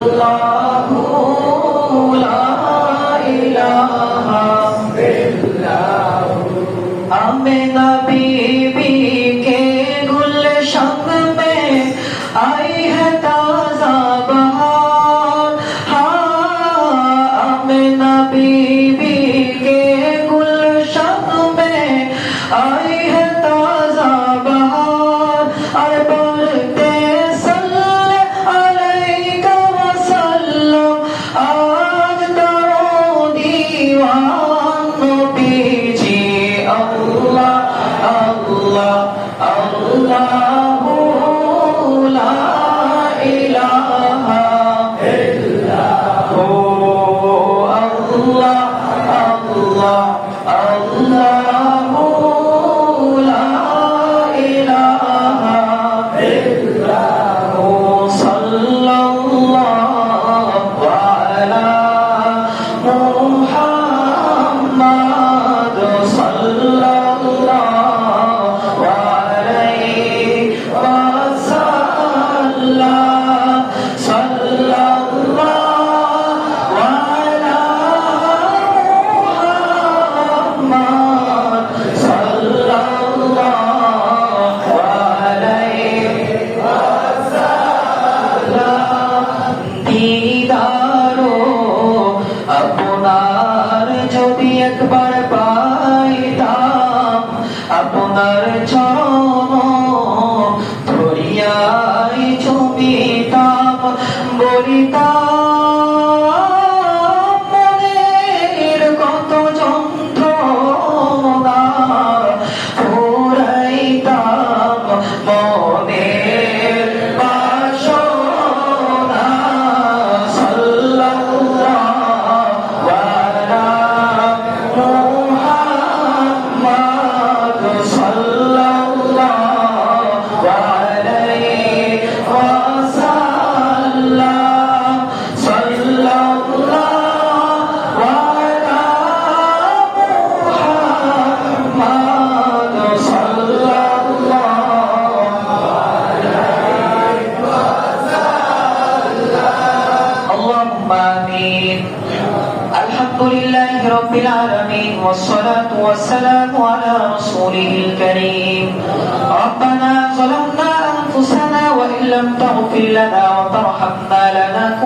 आमिना बीबी के गुलशन में आई है ताज़ा बहार। आमिना बीबी के गुलशन में आई है ताज़ा बहार। और बोलते सल्ले अलैका वसल्लम आज करो दीवानो पीछे। अल्लाह अल्लाह अल्लाहु ला इलाहा इल्लल्लाहु। अल्लाह अल्लाह अल्लाहु ला इलाहा इल्लल्लाहु। सल्लल्लाहु अला मुहम्मद सल्लल्लाहु अलैहि वसल्लम। सल्लल्लाहु अला मुहम्मद सल्लल्लाहु अलैहि वसल्लम। दीदारो আপনার যদি একবার পাইতাম, আপনার চরণ ধরিয়াই চুমিতাম। বলিতাম মনের কত যন্ত্রণা, ফুরাইতাম মনের বাসনা। সাল্লাল্লাহু আলা মুহাম্মদ সাল্লাল্লাহু আলাইহি ওয়াসাল্লাম। সাল্লাল্লাহু আলা মুহাম্মদ সাল্লাল্লাহু আলাইহি ওয়াসাল্লাম। আল্লাহুম্মা আমিন। আলহামদুলিল্লাহি রাব্বিল আলামিন ওয়াসসালাতু ওয়াসসালামু আলা রাসূলিল কারীম। রব্বানা যালামনা আনফুসানা ওয়া ইল্লাম তাগফির লানা ওয়া তারহামনা লানাকুন